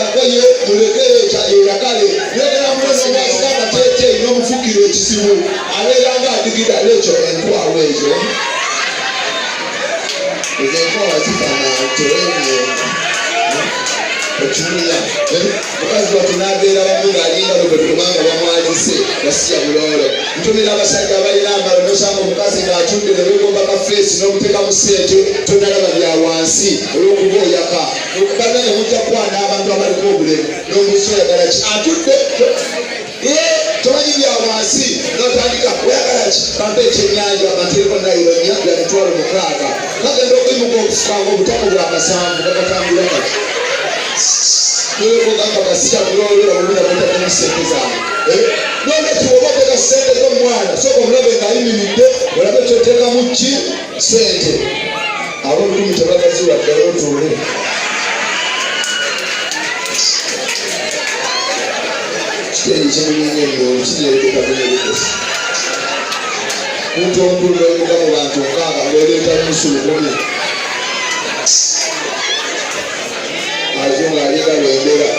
kakoye mulekere yakale yogera muno mwasika tete ino mufukiro ekisimu abeeranga adigida lecho enkwawe ezo ezenkwawa zifana tereni okimuya mukazi watunabeera bamuga alinga lwebetumanga bamwazise basiya bulolo ntumira abasajja abalina ambalo nosanga omukazi ngaatudde nebegomba kafeesi n'omuteeka mu sente tonalaba bya wansi olw'okuba oyaka okubanga ne mujja kwana abantu abaliko obulemu n'omusi oyagala ki atudde tomanyi bya wansi n'otandika oyagala ki kampa ekyennyanja amateeko nayironya bya mitwalo 6 kagenda okuyimuka okufukanga obutako bwa kasanvu kakatambula kati kugamba kasiya bulolera obulira bwetadde sente zaabwe nolwekyo oba oteka sente z'omwana soka omulabe ng'ayimiridde olabe kyoteekamu ki sente ab'olulimi tebagaziwa ddala otuule kiteeri kimulinga ennyo kireeteka bunyerikosi muntu omukulu n'oyimuka mu bantu nkaaga ng'oleeta musulukumi azunga alinga lwendera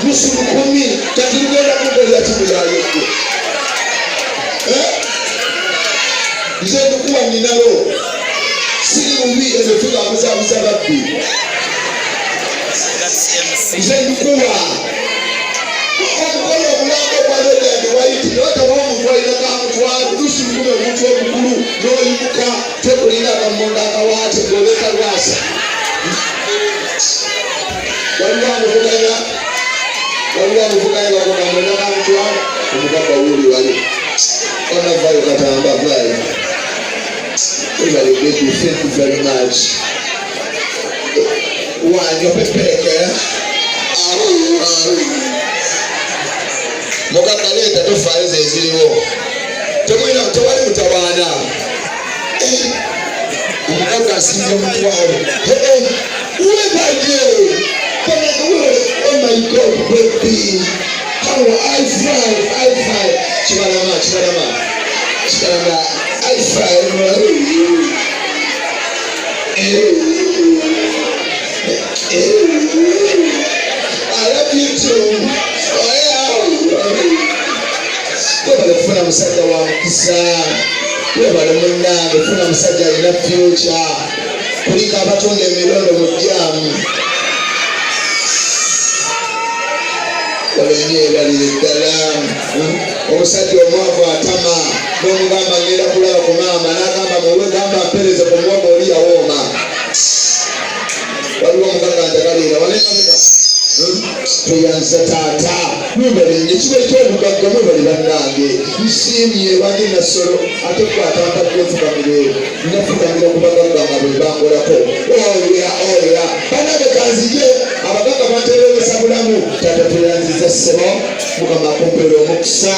musulukumi tatirugenda kukolera kimuyayokwe nze ndukuwa ninalo siri mubi emefuga amuzabuza babbi nze ndukuwa omukono omulambo gwa legend waiti notabawo omuntu alina kamutwalo lusulukumi omuntu omukulu n'oyimuka tekulina akamunda akawaate ng'oleka lwasa waliwo amuvuganya bakoga mwena kamutwalo omugamba wuli wali onavayo katamba vayo ebalebeki thank you very much wanyo pepeke mugamba leeta tofaayo zeziriwo tewali mutawaana omugamba asinga omutwalo webaje oh my God baby how I five chibalama I five I love you too webale kufuna musajja wa mukisa webale munnange kufuna musajja alina future kuliko abatonda emirondo mu jjaamu wabenyebalire ddala omusajja omwavu atama n'omugamba ngenda kulaba ku maama n'agamba muwe gamba mpereze ku muwogo oli yawooma waliwo omugaga njagaliira walenga tuyanza taata mwebalinye kiba ekyobugagga mwebali bannange nsiimye bange nasolo ate kwatampadde enfukamire nafukamira ku bagagga nga bwe bangolako oya banange kanzije abagagga bantereereza bulamu taata tuyanziza ssebo mukama akumpeera omukisa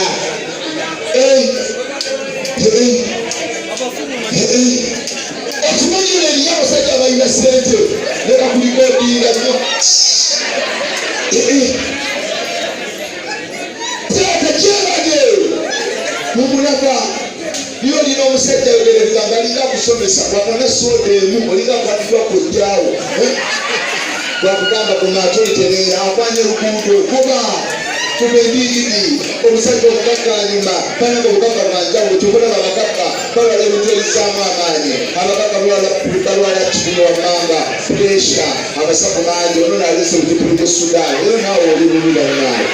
okimanyire eriyo abasajja abalina sente leka kuliko odinga nnyo taata kyebage mumulaba niyo olina omusajja yogereza nga alina kusomesa bwamwana soda emu olina kwandikwa kojjaawo bwakugamba kumaatolitereera akwanya luguudo kuba kubendigidi omusajja omugagga anyuma bananga obugagga bwanjawulo kyokulaba abagagga balwala ebintu ebizaamu amaanyi abagagga balwala kifuno wammanga puresha abasafu mangi ono nalesa olutipuli bwe sudaani era naawe oli bubulanaale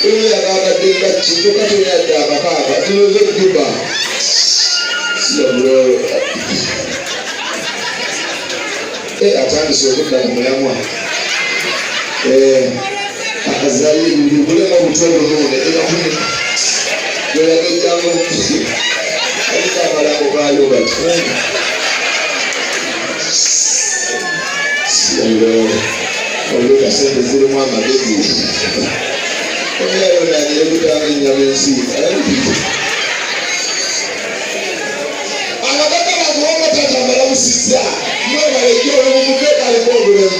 oyagagadde nga kitokatoyadde abakaaga tuloze juba siyabulolo atandise okudda mu mulamwa akazalibuli bulema obutolo none eyakumi weyagejjamu aliko amalambo gaayo gati siyabulolo oleka sente zirimu amagezi omuyayonanire kutanga ennyama ensi abagagga bantu wamataata amalamusizza mwebalejo olwomumuteekaliko obulemu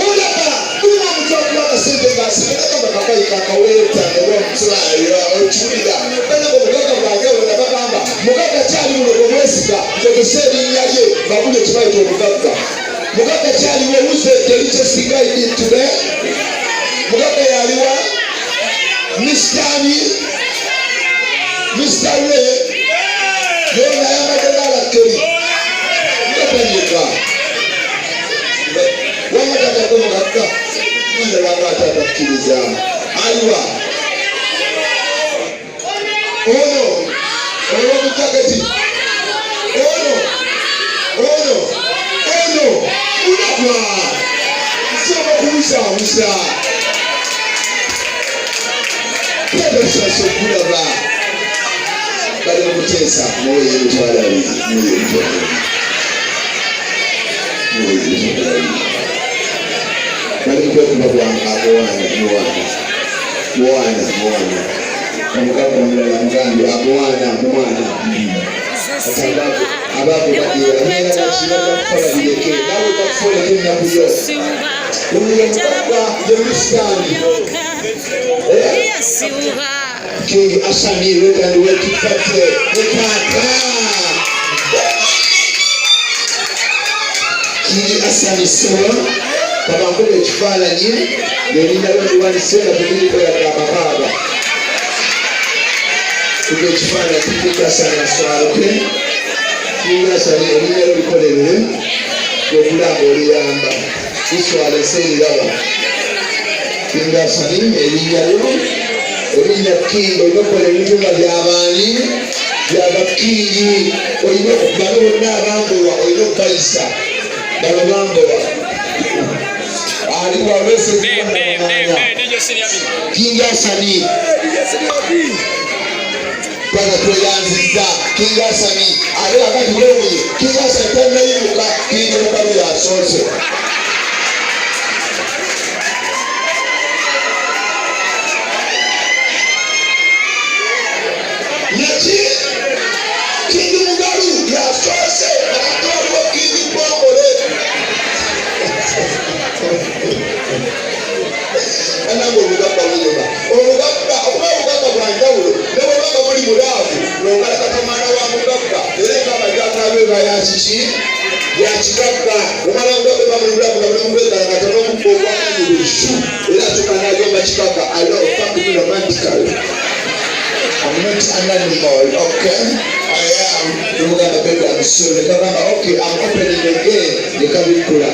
ulaba tulina omuntu akuba akasente ngaasigaagamba kakayika akaweeta nebwamusulayo okiwulira banaba obugagga bwange bona bagamba mugagga kyali mulogo mwesiga tegese erinnya lye babule kibayita obugagga Mugaka kyali webuze telicho sigaidi today. Mugaka yaliwa Mr. Ray yona yamadala keri ndapanyika wamatata kumugaka nde wamatata kiriza aliwa ono mutakati ono unakwa soma kumushamusha pedoshasokulaba bali mukutesa moyo mutwala bali mukwekuba bwanga mwana omuganga omulala mugambi mwana ababu badira bakikola bireke nawe bakufola ennaku yo omuyo mugagga yemusitandi King Asani wekandi wekipate wekata King Asani soa kabangule ekifaananyi nelinda lwendiwaniseera tenirikoyaga amababa kuba ekifaananyi King Asani aswaluke King Asani erinnya lolikolerere okulamba oliyamba kuswala eseeriraba King Asani erinnya lyo Olina King olikola ebintu nga by'abaani by'abakingi olina bano bonna abambowa olina okubayisa bano bambowa aliwo alwesezibaanya King Asani paka tweyanziza King Asani ate akati weewuye King Asani tannayimuka King mukalu yasoose King Mugalu yasoose akatwaliwo King Bwongole anange obugagga bunyuma obugagga okuba obugagga bwanjawulo ne bwebanga buli mulaavu longala wa mugagga era ng'amajjakabe bayakiki yakigagga omala mugagga bamululamu nga bulimugwekala katono omukka ogwamanyirisu era tukanagomba kigagga alo fakumi romantically I'm not an animal, okay? I am. The baby, I'm sorry. Okay, I'm opening again. The Kabikula.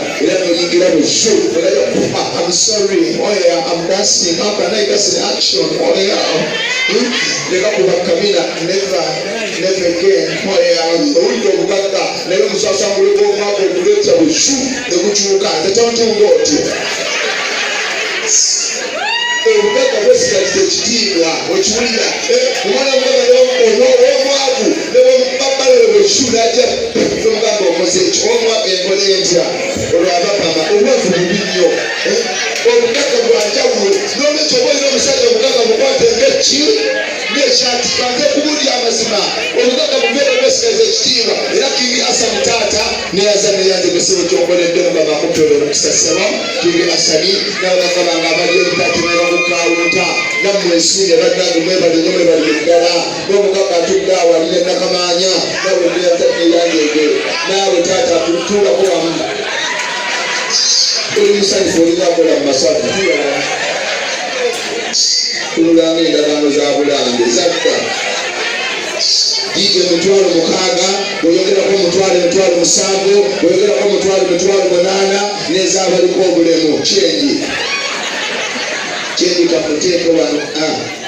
I'm sorry. Oh yeah, I'm dancing. How can I dance in action? Oh yeah. The Kabula Kamina, never again. Oh yeah. The window of Gata. Never saw some will go out and later will shoot the good you got. The town to go to. Obugagga bwesigalisa ekitiibwa okiwulira omwana omugagga omwavu newomubabbalole bwekisula ajja nomugagga okoze ekyo omwavu enkola entya olwabapama obwavu bubi nnyo obugagga bwanjawulo n'olwekyo oba olina omusajja omugagga mukwate ng'ekyati kanze kubuulira amazima obugagga bubeera bwesigaliza ekitiibwa era King Asani taata neyaza neyanzegesero kyonkoledde mugamba akutoola omukisasaba King Asani n'abagagga bange abali ebitaati kawunta nammwe ensinga baddange mwebalire ddala n'omugagga atudde awalire nakamanya nawe neyangege naawe taata tutuulako wamu oli musanyufu olinakola mu masafu tululanga endagaano za bulange zadda diga emitwalo 6 bweyogerako emitwalo 7 bweyogerako emitwalo 8 n'ezaabaliko obulemu kyenyi Kyenyi kamuteeke wano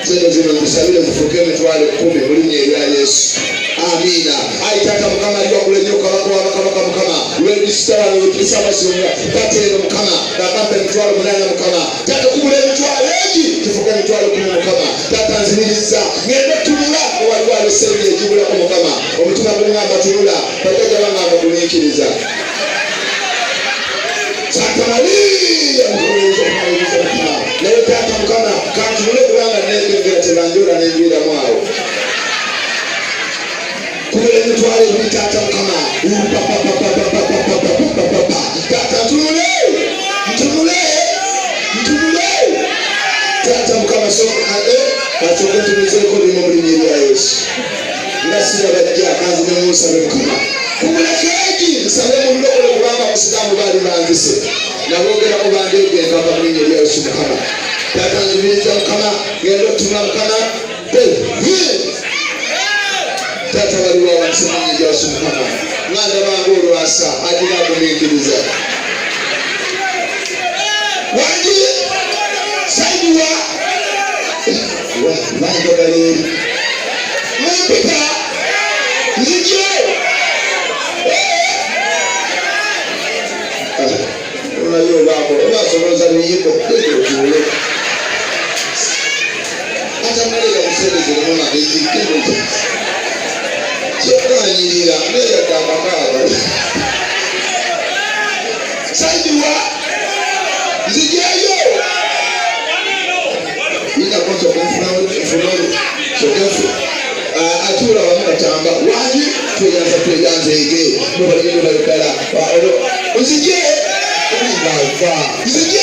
zino tusabire zifuuke emitwalo 10 mu linnya erya Yesu. Amiina. Ayi taata Mukama ali waggulu ennyo kabaka w'abakabaka Mukama lwebisitala lwepisa amasonga bateera Mukama bagamba emitwalo 8 Mukama taata kubula emitwalo egi tufuuke emitwalo 10 Mukama taata nzibiriza ngende tunula ewaliwo esente egibulako Mukama omutima gulingamba tunula bajjajja bangamba guliikiriza Santa Maria naye taata Mukama kantunule kubanga negengera tebanjula nenviira mwawo kubula emitwalo ebiri taata Mukama taata ntunule taata Mukama asooke ntunuzeeko limu mu linnya erya Yesu nga sirabajja kanzi nemunsabe Mukama kumulakeji nsabe mu ndokole kubanga abasiraamu baali banzise nabogera mu bandegenda bakamulinnya erya Yesu Mukama. Taata nzibiriza Mukama genda otuma Mukama taata waliwo wansi mu linnya erya Yesu Mukama nganda bange olwasa adina akumiikiriza wangi saidiwa banjagaleri mumpita nzije unayo bako obasoboza niyiko kekekule ata mwalega muserezere muna ezikiro kyokanyirira neyadamakaaba saidiwa nzijeyo inakosa kumfunalo sokefu atula wamugatamba wangi tweganza ege mubalagendo balekala nzije nzije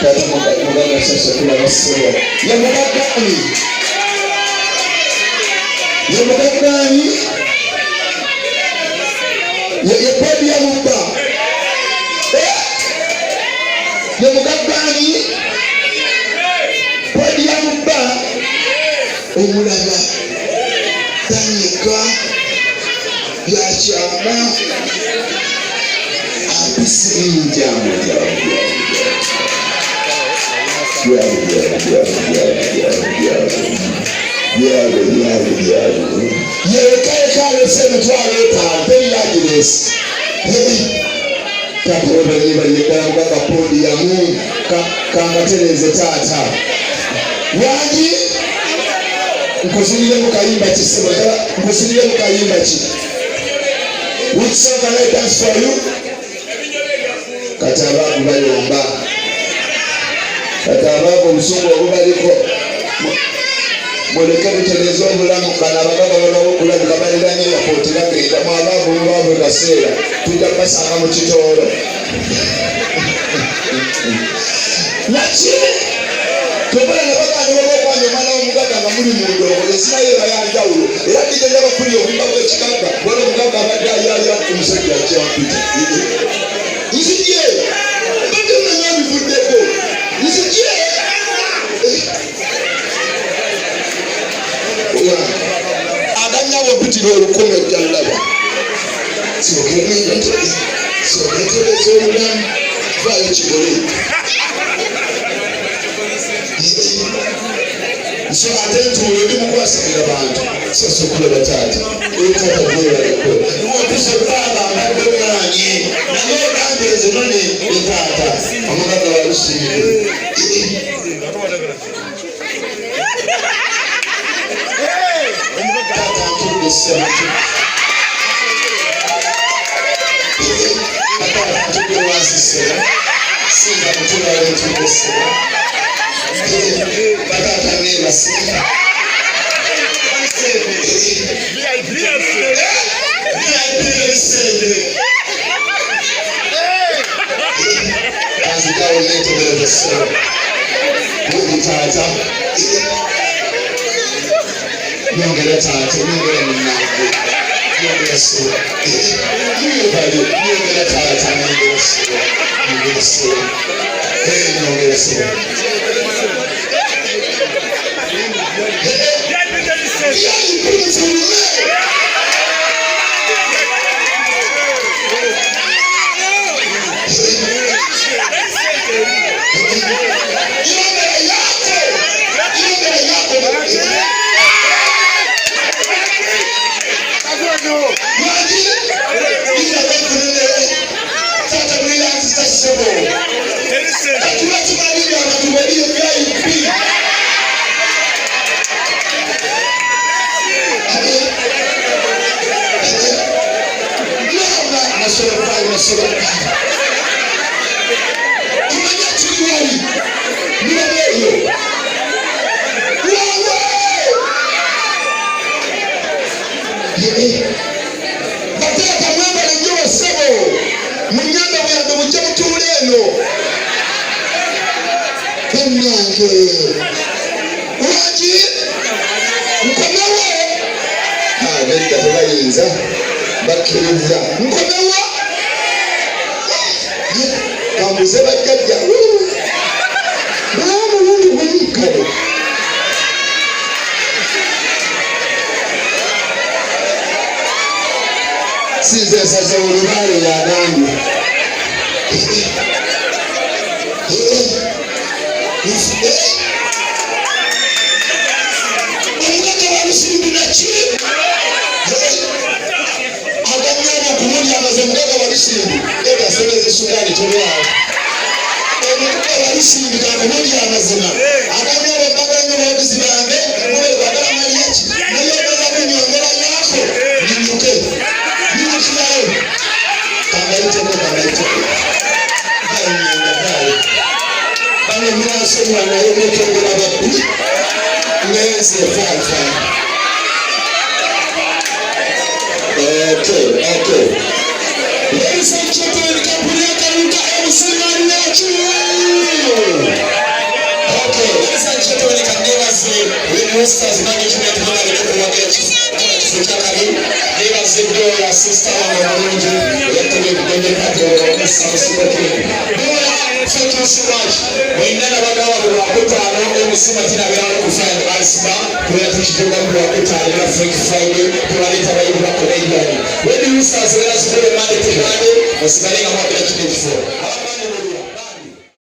tata muganga sasa kula basebo yamugagani yepodi yamubba yamugagani podi yamubba omulaba tanyika byakyama abisirinjamu yekalesemitwaletaano teriyagiresi tapobalibaliekalamugaga podi yamu kangatereze taata wangi nkuzinire mukayimba kisebo nkuzinire mukayimba ki which song can I dance for you kati abaavu bayomba kati abaavu obusungu obubaliko muleke butereze obulamu kana abagagga balawo okulabika baliranye yapooti bagenda mu abaavu mubaavu kaseera tujja kubasanga mu kitoolo naki tobala nabaganda babaokwanya omwana w'omugagga nga muli mu ndongo ensina ye bayanjawulo era digenda bakuli obumba bw'ekigagga wala omugagga abadde ayaya omusajja akyampita nzije mbadde mnanya bivuddeko nzije aganyabo mpitira olukumi ojjalaba soketereza obulamu vaayo kigole so ate ntuulo ndi mukwasirira bantu sasa okulaba taata ekata gwebaleko niwotusa ebbanga mbadde omwanye naye ogambe ezinone etaata omugagga walusiire taata ntudde ssemutu ataata ntudde wansi sera singa mutulala ntudde sera batata nebasika kanzigawo netegerezeseo buli taata nyongera taata nyongera munange nyongera seo nyongera taata nyongera seo nyongera seo nyongera seo nedda tebayinza bakkiriza nkomewa kambuze bajjajja baamulundi bweyikkale sinze esaze olubaale yagambye omugagga walusimbi naki aganyama kumuli amaze mugagga walusimbi egasebeza sudani tolwawo omugagga walusimbi gakumuli amazima aganyama baganya babuzi bange mube bagala maliyaki nayogeza kunyongera yako ninyuke ninyukirayo kangaiteko bayinyanga bayo bano mwasomwa naye mwetongera babbi ngenze efafa. Okay. Ladies and gentlemen, kampuni ya Karuka emusimani yacu. Okay, ladies and gentlemen, kandebaze Winwesters Management n'abaleko kuwagechi kuchakari nebaze byoya sister wange mulungi yatumye kugende katoro sabusiboke byoya thank you so much wendana bagawa lwakutaano emusima tinabirawo kufanya alisiba kubera tukijunga lwakutaano na Frank Friday tubaleta bayibu bakola ibani Winwesters wera zikole Monday to Friday musibalenga mwabira kino kifo